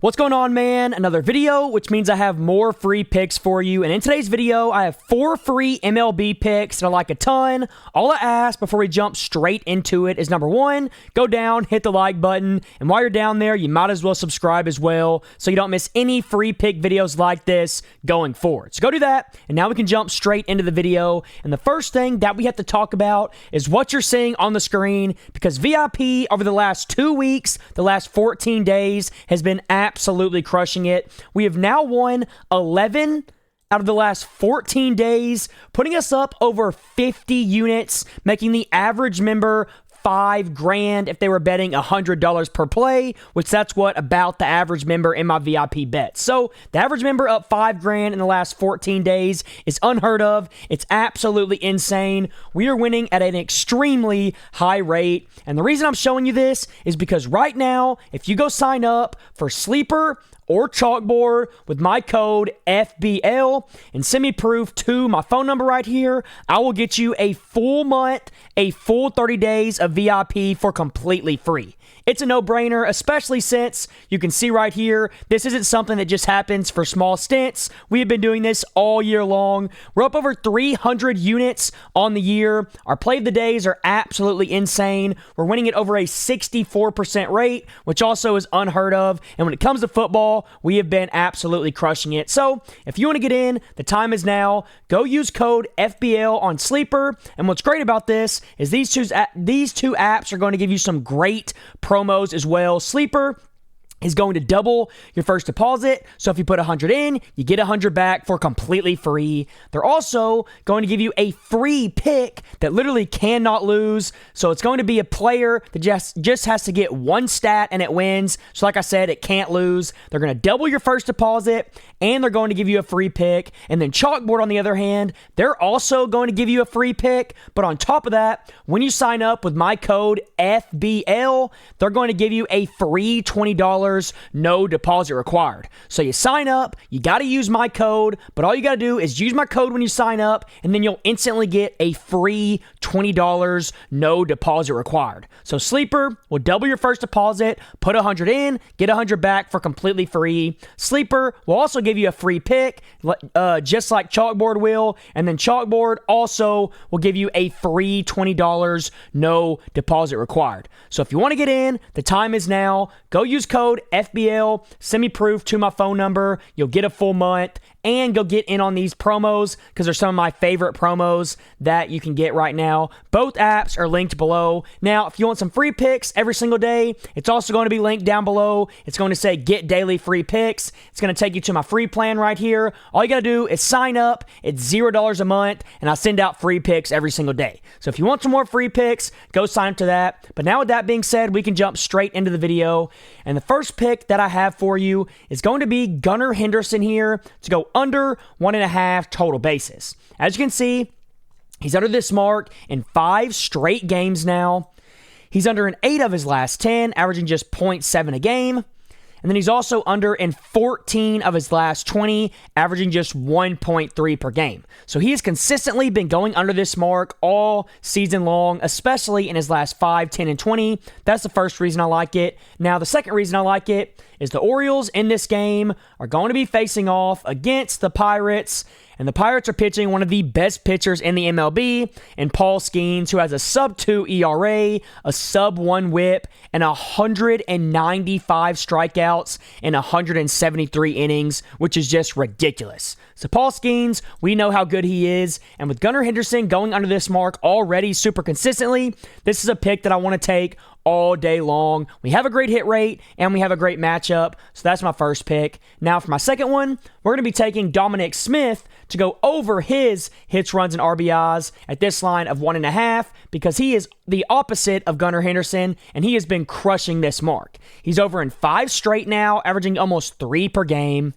What's going on, man? Another video, which means I have more free picks for you. And in today's video, I have 4 free MLB picks that I like a ton. All I ask before we jump straight into it is number 1, go down, hit the like button. And while you're down there, you might as well subscribe as well so you don't miss any free pick videos like this going forward. So go do that. And now we can jump straight into the video. And the first thing that we have to talk about is what you're seeing on the screen, because VIP over the last 2 weeks, the last 14 days has been absolutely crushing it. We have now won 11 out of the last 14 days, putting us up over 50 units, making the average member $5,000 if they were betting $100 per play, which that's what about the average member in my VIP bets. So the average member up $5,000 in the last 14 days is unheard of. It's absolutely insane. We are winning at an extremely high rate. And the reason I'm showing you this is because right now, if you go sign up for Sleeper or Chalkboard with my code FBL and send me proof to my phone number right here, I will get you a full month, a full 30 days of VIP for completely free. It's a no-brainer, especially since you can see right here, this isn't something that just happens for small stints. We have been doing this all year long. We're up over 300 units on the year. Our play of the days are absolutely insane. We're winning at over a 64% rate, which also is unheard of. And when it comes to football, we have been absolutely crushing it. So if you want to get in, the time is now. Go use code FBL on Sleeper. And what's great about this is these two apps are going to give you some great promos as well. Sleeper is going to double your first deposit. So if you put 100 in, you get 100 back for completely free. They're also going to give you a free pick that literally cannot lose. So it's going to be a player that just has to get one stat and it wins. So like I said, it can't lose. They're going to double your first deposit and they're going to give you a free pick. And then Chalkboard, on the other hand, they're also going to give you a free pick. But on top of that, when you sign up with my code FBL, they're going to give you a free $20, no deposit required. So you sign up, you got to use my code, but all you got to do is use my code when you sign up, and then you'll instantly get a free $20, no deposit required. So Sleeper will double your first deposit, put 100 in, get 100 back for completely free. Sleeper will also give you a free pick, just like Chalkboard will, and then Chalkboard also will give you a free $20, no deposit required. So if you want to get in, the time is now. Go use code FBL, send me proof to my phone number. You'll get a full month and go get in on these promos because they're some of my favorite promos that you can get right now. Both apps are linked below. Now, if you want some free picks every single day, it's also going to be linked down below. It's going to say get daily free picks. It's going to take you to my free plan right here. All you got to do is sign up. It's $0 a month, and I send out free picks every single day. So if you want some more free picks, go sign up to that. But now with that being said, we can jump straight into the video. And the first pick that I have for you is going to be Gunnar Henderson here to go under 1.5 total bases. As you can see, he's under this mark in 5 straight games now. He's under in 8 of his last 10, averaging just 0.7 a game. And then he's also under in 14 of his last 20, averaging just 1.3 per game. So he has consistently been going under this mark all season long, especially in his last 5, 10, and 20. That's the first reason I like it. Now, the second reason I like it is the Orioles in this game are going to be facing off against the Pirates. And the Pirates are pitching one of the best pitchers in the MLB, and Paul Skeens, who has a sub-2 ERA, a sub-1 whip, and 195 strikeouts in 173 innings, which is just ridiculous. So Paul Skeens, we know how good he is, and with Gunnar Henderson going under this mark already super consistently, this is a pick that I want to take all day long. We have a great hit rate, and we have a great matchup, so that's my first pick. Now for my second one, we're going to be taking Dominic Smith to go over his hits, runs, and RBIs at this line of 1.5 because he is the opposite of Gunnar Henderson, and he has been crushing this mark. He's over in 5 straight now, averaging almost 3 per game.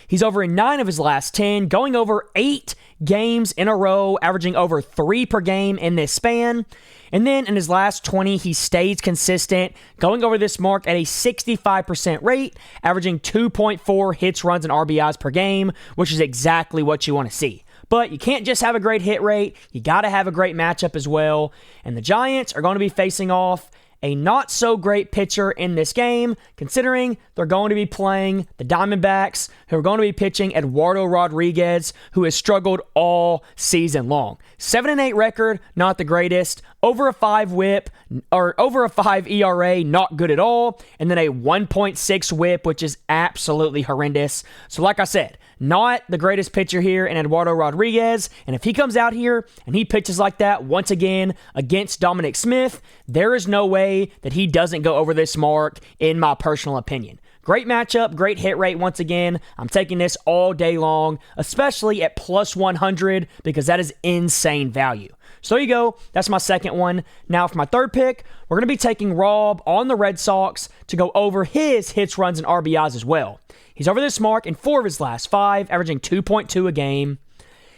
He's over in 9 of his last 10, going over 8 games in a row, averaging over 3 per game in this span. And then in his last 20, he stays consistent, going over this mark at a 65% rate, averaging 2.4 hits, runs, and RBIs per game, which is exactly what you want to see. But you can't just have a great hit rate. You got to have a great matchup as well. And the Giants are going to be facing off a not so great pitcher in this game, considering they're going to be playing the Diamondbacks, who are going to be pitching Eduardo Rodriguez, who has struggled all season long. 7-8 record, not the greatest. Over a 5 whip, or over a 5 ERA, not good at all. And then a 1.6 whip, which is absolutely horrendous. So like I said, not the greatest pitcher here in Eduardo Rodriguez. And if he comes out here and he pitches like that once again against Dominic Smith, there is no way that he doesn't go over this mark, in my personal opinion. Great matchup, great hit rate once again. I'm taking this all day long, especially at plus 100, because that is insane value. So there you go. That's my second one. Now for my third pick, we're going to be taking Rob on the Red Sox to go over his hits, runs, and RBIs as well. He's over this mark in 4 of his last 5, averaging 2.2 a game.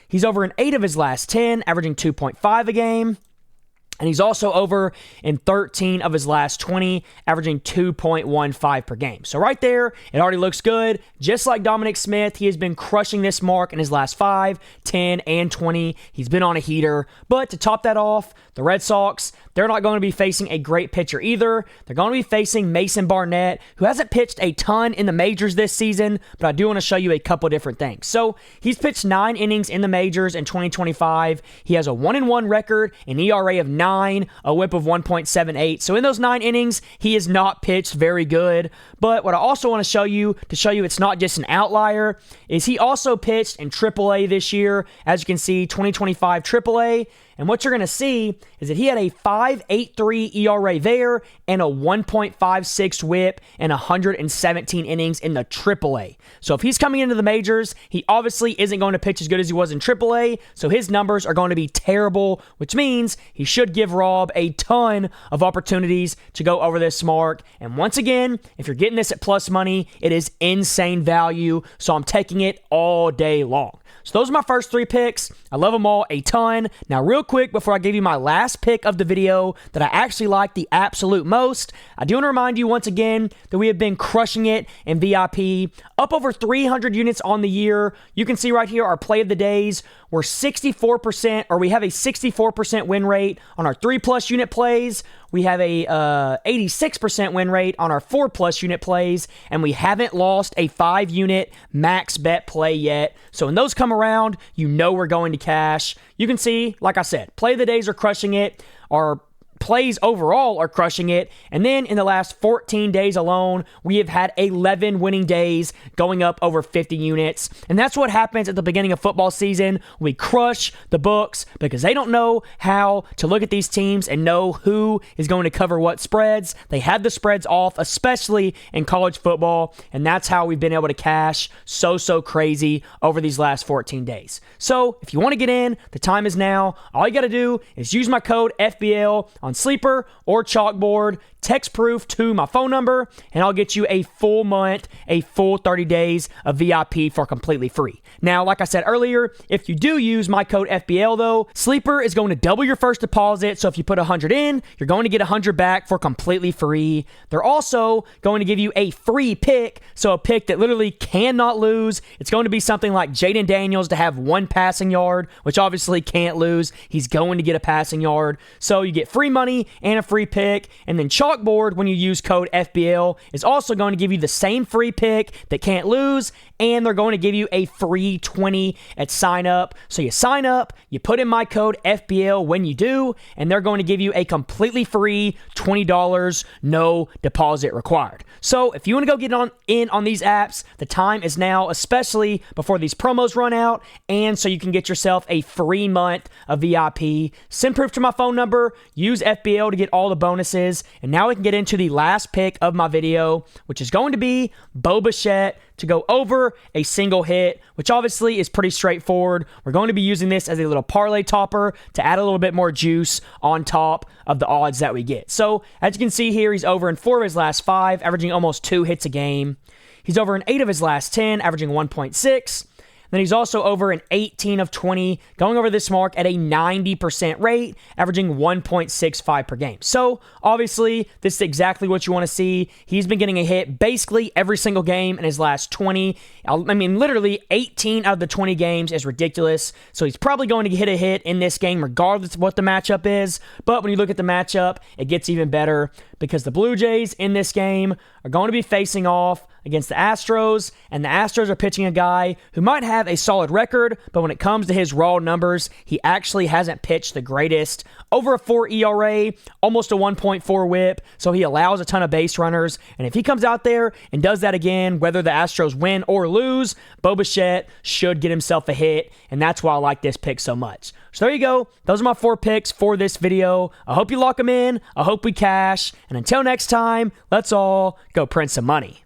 He's over in 8 of his last 10, averaging 2.5 a game. And he's also over in 13 of his last 20, averaging 2.15 per game. So right there, it already looks good. Just like Dominic Smith, he has been crushing this mark in his last 5, 10, and 20. He's been on a heater. But to top that off, the Red Sox, they're not going to be facing a great pitcher either. They're going to be facing Mason Barnett, who hasn't pitched a ton in the majors this season, but I do want to show you a couple different things. So he's pitched 9 innings in the majors in 2025. He has a 1-1 record, an ERA of 9, a whip of 1.78. So in those 9 innings, he has not pitched very good. But what I also want to show you it's not just an outlier, is he also pitched in AAA this year. As you can see, 2025 AAA. And what you're going to see is that he had a 5.83 ERA there and a 1.56 whip and 117 innings in the AAA. So if he's coming into the majors, he obviously isn't going to pitch as good as he was in AAA. So his numbers are going to be terrible, which means he should give Rob a ton of opportunities to go over this mark. And once again, if you're getting this at plus money, it is insane value. So I'm taking it all day long. So those are my first 3 picks. I love them all a ton. Now, real quick, before I give you my last pick of the video that I actually like the absolute most, I do want to remind you once again that we have been crushing it in VIP. Up over 300 units on the year. You can see right here our play of the days. We're 64%, or we have a 64% win rate on our 3+ unit plays. We have a 86% win rate on our 4+ unit plays, and we haven't lost a 5-unit max bet play yet. So when those come around, you know we're going to cash. You can see, like I said, play of the days are crushing it. Our plays overall are crushing it. And then in the last 14 days alone, we have had 11 winning days, going up over 50 units. And that's what happens at the beginning of football season. We crush the books because they don't know how to look at these teams and know who is going to cover what spreads. They have the spreads off, especially in college football. And that's how we've been able to cash so crazy over these last 14 days. So if you want to get in, the time is now. All you got to do is use my code FBL on Sleeper or Chalkboard, text proof to my phone number, and I'll get you a full month, a full 30 days of VIP for completely free. Now, like I said earlier, if you do use my code FBL though, Sleeper is going to double your first deposit. So if you put 100 in, you're going to get 100 back for completely free. They're also going to give you a free pick, so a pick that literally cannot lose. It's going to be something like Jaden Daniels to have 1 passing yard, which obviously can't lose. He's going to get a passing yard. So you get free money and a free pick. And then Chalkboard, when you use code FBL, is also going to give you the same free pick that can't lose, and they're going to give you a free 20 at sign up. So you sign up, you put in my code FBL when you do, and they're going to give you a completely free $20, no deposit required. So if you want to go get in on these apps, the time is now, especially before these promos run out, and so you can get yourself a free month of VIP. Send proof to my phone number, use FBL to get all the bonuses, and now we can get into the last pick of my video, which is going to be Bichette to go over a single hit, which obviously is pretty straightforward. We're going to be using this as a little parlay topper to add a little bit more juice on top of the odds that we get. So as you can see here, he's over in 4 of his last 5, averaging almost 2 hits a game. He's over in 8 of his last 10, averaging 1.6. Then he's also over in 18 of 20, going over this mark at a 90% rate, averaging 1.65 per game. So, obviously, this is exactly what you want to see. He's been getting a hit basically every single game in his last 20. I mean, literally 18 out of the 20 games is ridiculous. So, he's probably going to hit a hit in this game regardless of what the matchup is. But when you look at the matchup, it gets even better. because the Blue Jays in this game are going to be facing off against the Astros, and the Astros are pitching a guy who might have a solid record, but when it comes to his raw numbers, he actually hasn't pitched the greatest. Over a 4 ERA, almost a 1.4 whip, so he allows a ton of base runners, and if he comes out there and does that again, whether the Astros win or lose, Bichette should get himself a hit, and that's why I like this pick so much. So there you go. Those are my 4 picks for this video. I hope you lock them in. I hope we cash, and until next time, let's all go print some money.